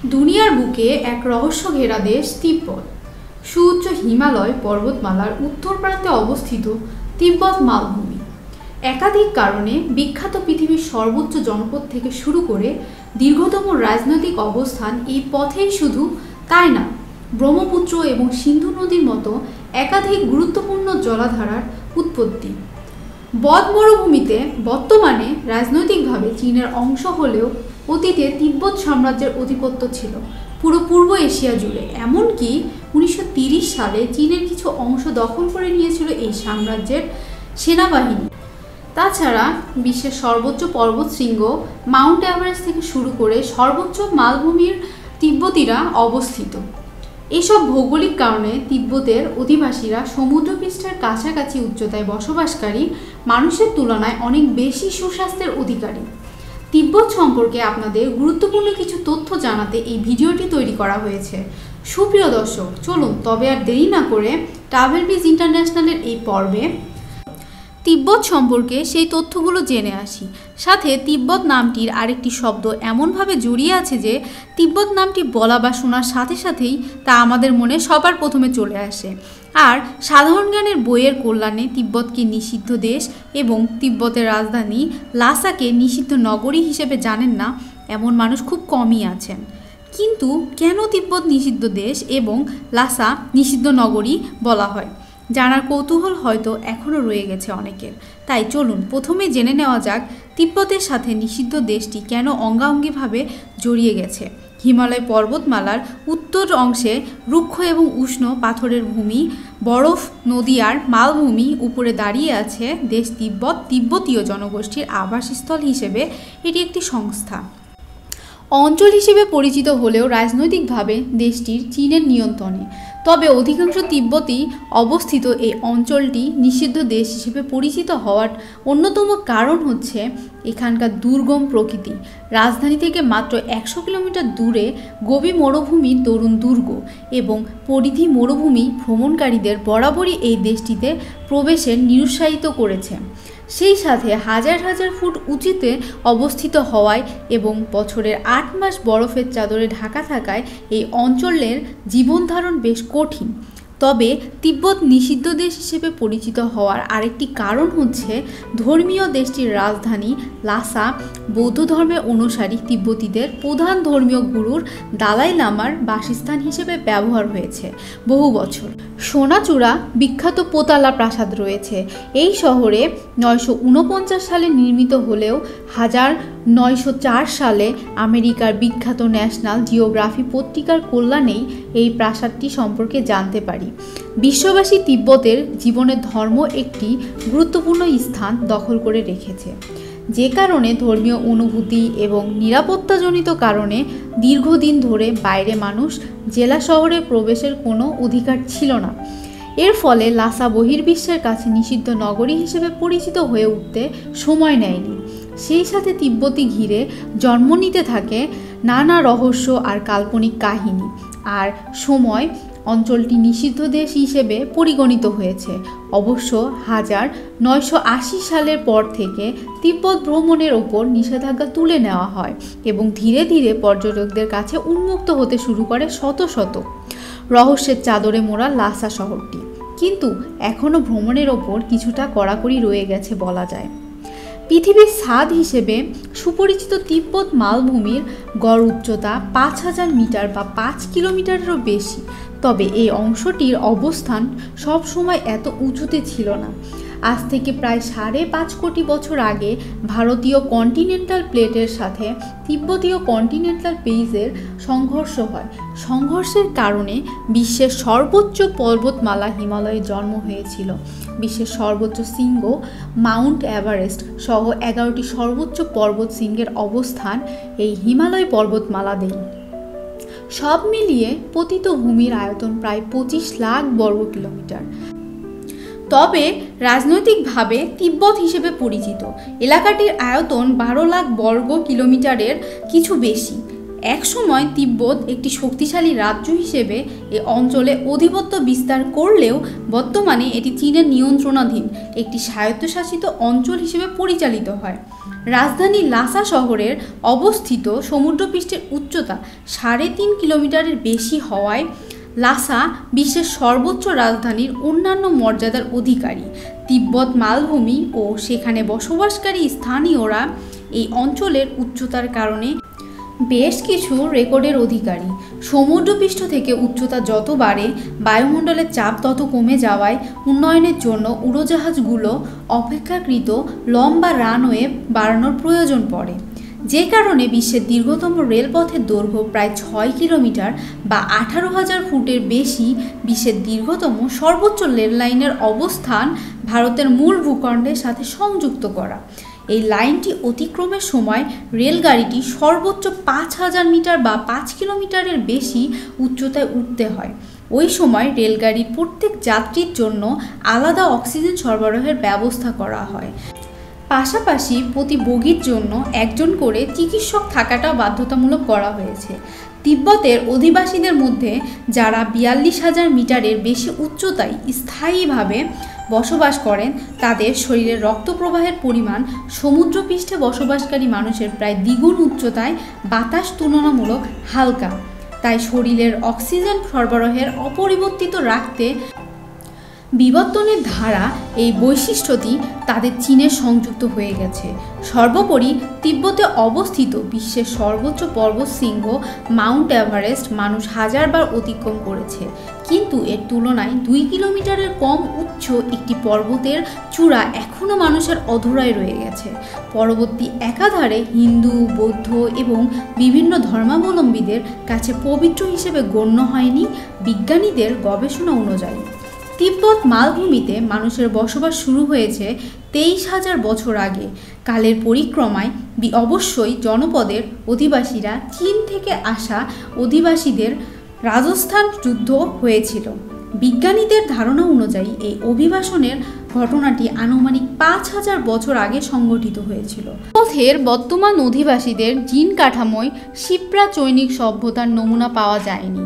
দুনিয়ার বুকে এক রহস্য ঘেরা দেশ তিব্বত। সুউচ্চ হিমালয় পর্বতমালার উত্তর প্রান্তে অবস্থিত তিব্বত মালভূমি একাধিক কারণে বিখ্যাত। পৃথিবীর সর্বোচ্চ জনপদ থেকে শুরু করে দীর্ঘতম রাজনৈতিক অবস্থান এই পথেই। শুধু তাই না, ব্রহ্মপুত্র এবং সিন্ধু নদীর মতো একাধিক গুরুত্বপূর্ণ জলাধারার উৎপত্তি। বদ মরুভূমিতে বর্তমানে রাজনৈতিকভাবে চীনের অংশ হলেও অতীতে তিব্বত সাম্রাজ্যের আধিপত্য ছিল পুরো পূর্ব এশিয়া জুড়ে। এমনকি 1930 সালে চীনের কিছু অংশ দখল করে নিয়েছিল এই সাম্রাজ্যের সেনাবাহিনী। তাছাড়া বিশ্বের সর্বোচ্চ পর্বতশৃঙ্গ মাউন্ট এভারেস্ট থেকে শুরু করে সর্বোচ্চ মালভূমির তিব্বতীরা অবস্থিত। এসব ভৌগোলিক কারণে তিব্বতের অধিবাসীরা সমুদ্রপৃষ্ঠের কাছাকাছি উচ্চতায় বসবাসকারী মানুষের তুলনায় অনেক বেশি সুস্বাস্থ্যের অধিকারী। তিব্বত সম্পর্কে আপনাদের গুরুত্বপূর্ণ কিছু তথ্য জানাতে এই ভিডিওটি তৈরি করা হয়েছে। সুপ্রিয় দর্শক, চলুন তবে আর দেরি না করে ট্রাভেল বিজ ইন্টারন্যাশনালের এই পর্বে তিব্বত সম্পর্কে সেই তথ্যগুলো জেনে আসি। সাথে তিব্বত নামটির আরেকটি শব্দ এমনভাবে জড়িয়ে আছে যে তিব্বত নামটি বলা বা শোনার সাথে সাথেই তা আমাদের মনে সবার প্রথমে চলে আসে। আর সাধারণ জ্ঞানের বইয়ের কল্যাণে তিব্বতকে নিষিদ্ধ দেশ এবং তিব্বতের রাজধানী লাসাকে নিষিদ্ধ নগরী হিসেবে জানেন না এমন মানুষ খুব কমই আছেন। কিন্তু কেন তিব্বত নিষিদ্ধ দেশ এবং লাসা নিষিদ্ধ নগরী বলা হয়, জানার কৌতূহল হয়তো এখনও রয়ে গেছে অনেকের। তাই চলুন প্রথমে জেনে নেওয়া যাক তিব্বতের সাথে নিষিদ্ধ দেশটি কেন অঙ্গাঙ্গিভাবে জড়িয়ে গেছে। হিমালয় পর্বতমালার উত্তর অংশে রুক্ষ এবং উষ্ণ পাথরের ভূমি, বরফ নদী আর মালভূমি উপরে দাঁড়িয়ে আছে দেশ তিব্বত। তিব্বতীয় জনগোষ্ঠীর আবাসস্থল হিসেবে এটি একটি সংস্থা অঞ্চল হিসেবে পরিচিত হলেও রাজনৈতিকভাবে দেশটির চীনের নিয়ন্ত্রণে। তবে অধিকাংশ তিব্বতী অবস্থিত এই অঞ্চলটি নিষিদ্ধ দেশ হিসেবে পরিচিত হওয়ার অন্যতম কারণ হচ্ছে এখানকার দুর্গম প্রকৃতি। রাজধানী থেকে মাত্র 100 কিলোমিটার দূরে গোবি মরুভূমির তরুণ দুর্গ এবং পরিধি মরুভূমি ভ্রমণকারীদের বরাবরই এই দেশটিতে প্রবেশের নিরুৎসাহিত করেছে। সেই সাথে হাজার হাজার ফুট উঁচুতে অবস্থিত হওয়ায় এবং বছরের 8 মাস বরফের চাদরে ঢাকা থাকায় এই অঞ্চলের জীবনধারণ বেশ কঠিন। তবে তিব্বত নিষিদ্ধ দেশ হিসেবে পরিচিত হওয়ার আরেকটি কারণ হচ্ছে ধর্মীয় দেশটির রাজধানী লাসা বৌদ্ধ ধর্মের অনুসারী তিব্বতীদের প্রধান ধর্মীয় গুরুর দালাই লামার বাসস্থান হিসেবে ব্যবহার হয়েছে বহু বছর। সোনাচূড়া বিখ্যাত পোতালা প্রাসাদ রয়েছে এই শহরে। 949 সালে নির্মিত হলেও 1904 সালে আমেরিকার বিখ্যাত ন্যাশনাল জিওগ্রাফি পত্রিকার কল্যাণেই এই প্রাসাদটি সম্পর্কে জানতে পারি। বিশ্ববাসী তিব্বতের জীবনে ধর্ম একটি গুরুত্বপূর্ণ স্থান দখল করে রেখেছে, যে কারণে ধর্মীয় অনুভূতি এবং নিরাপত্তাজনিত কারণে দীর্ঘদিন ধরে বাইরে মানুষ জেলা শহরে প্রবেশের কোনো অধিকার ছিল না। এর ফলে লাসা বহির্বিশ্বের কাছে নিষিদ্ধ নগরী হিসেবে পরিচিত হয়ে উঠতে সময় নেয়নি। সেই সাথে তিব্বতী ঘিরে জন্ম নিতে থাকে নানা রহস্য আর কাল্পনিক কাহিনী, আর সময় অঞ্চলটি নিষিদ্ধ দেশ হিসেবে পরিগণিত হয়েছে। অবশ্য 1980 সালের পর থেকে তিব্বত ভ্রমণের ওপর নিষেধাজ্ঞা তুলে নেওয়া হয় এবং ধীরে ধীরে পর্যটকদের কাছে উন্মুক্ত হতে শুরু করে শত শত রহস্যের চাদরে মোড়া লাসা শহরটি। কিন্তু এখনও ভ্রমণের ওপর কিছুটা কড়াকড়ি রয়ে গেছে বলা যায়। পৃথিবীর ছাদ হিসেবে সুপরিচিত তিব্বত মালভূমির গড় উচ্চতা 5000 মিটার বা 5 কিলোমিটারেরও বেশি। তবে এই অংশটির অবস্থান সব সময় এত উঁচুতে ছিল না। আজ থেকে প্রায় 5.5 কোটি বছর আগে ভারতীয় কন্টিনেন্টাল প্লেটের সাথে তিব্বতীয় কন্টিনেন্টাল পেইজের সংঘর্ষ হয়। সংঘর্ষের কারণে বিশ্বের সর্বোচ্চ পর্বতমালা হিমালয়ে জন্ম হয়েছিল। বিশ্বের সর্বোচ্চ শৃঙ্গ মাউন্ট এভারেস্ট সহ 11টি সর্বোচ্চ পর্বত শৃঙ্গের অবস্থান এই হিমালয় পর্বতমালাতেই। সব মিলিয়ে পতিত ভূমির আয়তন প্রায় 25 লাখ বর্গ কিলোমিটার। তবে রাজনৈতিকভাবে তিব্বত হিসেবে পরিচিত এলাকাটির আয়তন 12 লাখ বর্গ কিলোমিটারের কিছু বেশি। একসময় তিব্বত একটি শক্তিশালী রাজ্য হিসেবে এই অঞ্চলে আধিপত্য বিস্তার করলেও বর্তমানে এটি চীনের নিয়ন্ত্রণাধীন একটি স্বায়ত্তশাসিত অঞ্চল হিসেবে পরিচালিত হয়। রাজধানী লাসা শহরের অবস্থিত সমুদ্রপৃষ্ঠের উচ্চতা 3.5 কিলোমিটারের বেশি হওয়ায় লাসা বিশ্বের সর্বোচ্চ রাজধানীর অন্যান্য মর্যাদার অধিকারী। তিব্বত মালভূমি ও সেখানে বসবাসকারী স্থানীয়রা এই অঞ্চলের উচ্চতার কারণে বেশ কিছু রেকর্ডের অধিকারী। সমুদ্রপৃষ্ঠ থেকে উচ্চতা যত বাড়ে বায়ুমণ্ডলের চাপ তত কমে যাওয়ায় উন্নয়নের জন্য উড়োজাহাজগুলো অপেক্ষাকৃত লম্বা রানওয়ে বাড়ানোর প্রয়োজন পড়ে, যে কারণে বিশ্বের দীর্ঘতম রেলপথের দৈর্ঘ্য প্রায় 6 কিলোমিটার বা 18,000 ফুটের বেশি। বিশ্বের দীর্ঘতম সর্বোচ্চ রেল লাইনের অবস্থান ভারতের মূল ভূখণ্ডের সাথে সংযুক্ত করা। এই লাইনটি অতিক্রমের সময় রেলগাড়িটি সর্বোচ্চ 5,000 মিটার বা 5 কিলোমিটারের বেশি উচ্চতায় উঠতে হয়। ওই সময় রেলগাড়ির প্রত্যেক যাত্রীর জন্য আলাদা অক্সিজেন সরবরাহের ব্যবস্থা করা হয়। পাশাপাশি প্রতি বগির জন্য একজন করে চিকিৎসক থাকাটাও বাধ্যতামূলক করা হয়েছে। তিব্বতের অধিবাসীদের মধ্যে যারা 42,000 মিটারের বেশি উচ্চতায় স্থায়ীভাবে বসবাস করেন, তাদের শরীরের রক্ত প্রবাহের পরিমাণ সমুদ্রপৃষ্ঠে বসবাসকারী মানুষের প্রায় দ্বিগুণ উচ্চতায় বাতাস তুলনামূলক হালকা। তাই শরীরের অক্সিজেন সরবরাহের অপরিবর্তিত রাখতে বিবর্তনের ধারা এই বৈশিষ্ট্যটি তাদের চীনের সংযুক্ত হয়ে গেছে। সর্বোপরি তিব্বতে অবস্থিত বিশ্বের সর্বোচ্চ পর্বতশৃঙ্গ মাউন্ট এভারেস্ট মানুষ হাজারবার অতিক্রম করেছে, কিন্তু এর তুলনায় 2 কিলোমিটারের কম উচ্চ একটি পর্বতের চূড়া এখনও মানুষের অধরায় রয়ে গেছে। পরবর্তী একাধারে হিন্দু, বৌদ্ধ এবং বিভিন্ন ধর্মাবলম্বীদের কাছে পবিত্র হিসেবে গণ্য হয়নি। বিজ্ঞানীদের গবেষণা অনুযায়ী তিব্বত মালভূমিতে মানুষের বসবাস শুরু হয়েছে 23,000 বছর আগে। কালের পরিক্রমায় অবশ্যই জনপদের অধিবাসীরা চীন থেকে আসা অধিবাসীদের রাজস্থান যুদ্ধ হয়েছিল। বিজ্ঞানীদের ধারণা অনুযায়ী এই অভিবাসনের ঘটনাটি আনুমানিক 5,000 বছর আগে সংঘটিত হয়েছিল। পথের বর্তমান অধিবাসীদের জিন কাঠামোয় শিপ্রা চৈনিক সভ্যতার নমুনা পাওয়া যায়নি।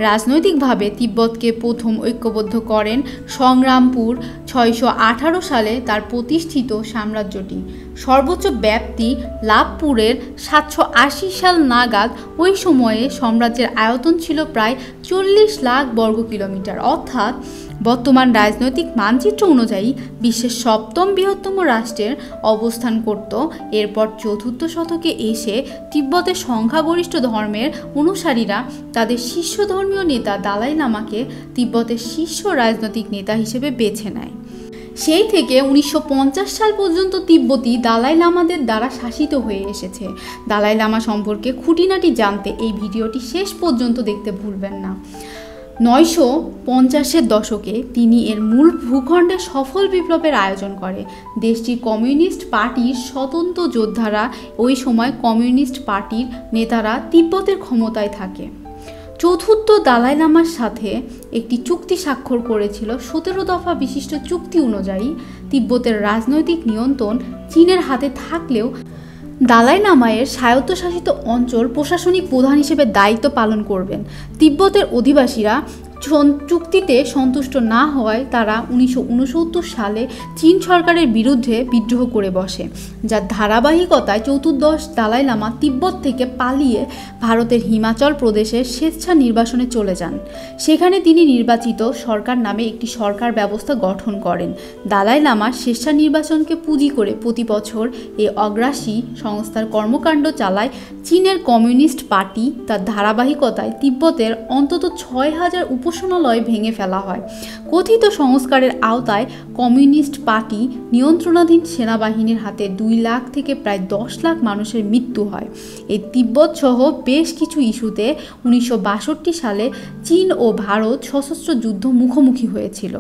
রাজনৈতিকভাবে তিব্বতকে প্রথম ঐক্যবদ্ধ করেন সংগ্রামপুর 618 সালে তার প্রতিষ্ঠিত সাম্রাজ্যটি। সর্বোচ্চ ব্যাপ্তি লাভপুরের 780 সাল নাগাদ। ওই সময়ে সাম্রাজ্যের আয়তন ছিল প্রায় 40 লাখ বর্গ কিলোমিটার, অর্থাৎ বর্তমান রাজনৈতিক মানচিত্র অনুযায়ী বিশ্বের 7ম বৃহত্তম রাষ্ট্রের অবস্থান করত। এরপর 4র্থ শতকে এসে তিব্বতের সংখ্যাগরিষ্ঠ ধর্মের অনুসারীরা তাদের শীর্ষ ধর্মীয় নেতা দালাই লামাকে তিব্বতের শীর্ষ রাজনৈতিক নেতা হিসেবে বেছে নেয়। সেই থেকে 1950 সাল পর্যন্ত তিব্বতী দালাই লামাদের দ্বারা শাসিত হয়ে এসেছে। দালাই লামা সম্পর্কে খুঁটিনাটি জানতে এই ভিডিওটি শেষ পর্যন্ত দেখতে ভুলবেন না। 950-এর দশকে তিনি এর মূল ভূখণ্ডে সফল বিপ্লবের আয়োজন করে। দেশটির কমিউনিস্ট পার্টির স্বতন্ত্র যোদ্ধারা ওই সময় কমিউনিস্ট পার্টির নেতারা তিব্বতের ক্ষমতায় থাকে। 4র্থ দালাই লামার সাথে একটি চুক্তি স্বাক্ষর করেছিল। 17 দফা বিশিষ্ট চুক্তি অনুযায়ী তিব্বতের রাজনৈতিক নিয়ন্ত্রণ চীনের হাতে থাকলেও দালাই লামায়ের স্বায়ত্তশাসিত অঞ্চল প্রশাসনিক প্রধান হিসেবে দায়িত্ব পালন করবেন। তিব্বতের অধিবাসীরা চুক্তিতে সন্তুষ্ট না হওয়ায় তারা 1969 সালে চীন সরকারের বিরুদ্ধে বিদ্রোহ করে বসে, যার ধারাবাহিকতায় 14র্দশ দালাই লামা তিব্বত থেকে পালিয়ে ভারতের হিমাচল প্রদেশের স্বেচ্ছা নির্বাসনে চলে যান। সেখানে তিনি নির্বাচিত সরকার নামে একটি সরকার ব্যবস্থা গঠন করেন। দালাই লামা স্বেচ্ছা নির্বাচনকে পুঁজি করে প্রতি বছর এই অগ্রাসী সংস্থার কর্মকাণ্ড চালায় চীনের কমিউনিস্ট পার্টি। তার ধারাবাহিকতায় তিব্বতের অন্তত 6,000 উপাসনালয় ভেঙে ফেলা হয়। কথিত সংস্কারের আওতায় কমিউনিস্ট পার্টি নিয়ন্ত্রণাধীন সেনাবাহিনীর হাতে 2 লাখ থেকে প্রায় 10 লাখ মানুষের মৃত্যু হয়। এই তিব্বত সহ বেশ কিছু ইস্যুতে 1962 সালে চীন ও ভারত সশস্ত্র যুদ্ধ মুখোমুখি হয়েছিল।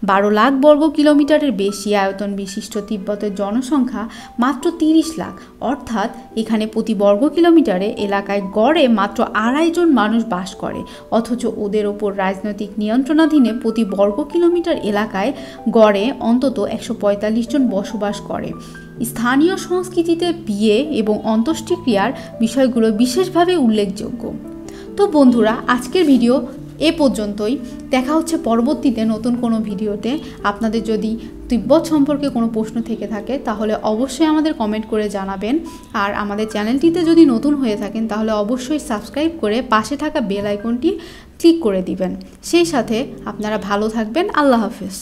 12 লাখ বর্গ কিলোমিটারের বেশি আয়তন বিশিষ্ট তিব্বতের জনসংখ্যা মাত্র 30 লাখ, অর্থাৎ এখানে প্রতি বর্গ কিলোমিটারে এলাকায় গড়ে মাত্র 2.5 জন মানুষ বাস করে, অথচ ওদের ওপর রাজনৈতিক নিয়ন্ত্রণাধীনে প্রতি বর্গ কিলোমিটার এলাকায় গড়ে অন্তত 145 জন বসবাস করে। স্থানীয় সংস্কৃতিতে বিয়ে এবং অন্ত্যেষ্টিক্রিয়ার বিষয়গুলো বিশেষভাবে উল্লেখযোগ্য। তো বন্ধুরা, আজকের ভিডিও এ পর্যন্তই। দেখা হচ্ছে পরবর্তীতে নতুন কোনো ভিডিওতে। আপনাদের যদি তিব্বত সম্পর্কে কোনো প্রশ্ন থেকে থাকে তাহলে অবশ্যই আমাদের কমেন্ট করে জানাবেন। আর আমাদের চ্যানেলটিতে যদি নতুন হয়ে থাকেন তাহলে অবশ্যই সাবস্ক্রাইব করে পাশে থাকা বেল আইকনটি ক্লিক করে দিবেন। সেই সাথে আপনারা ভালো থাকবেন। আল্লাহ হাফেজ।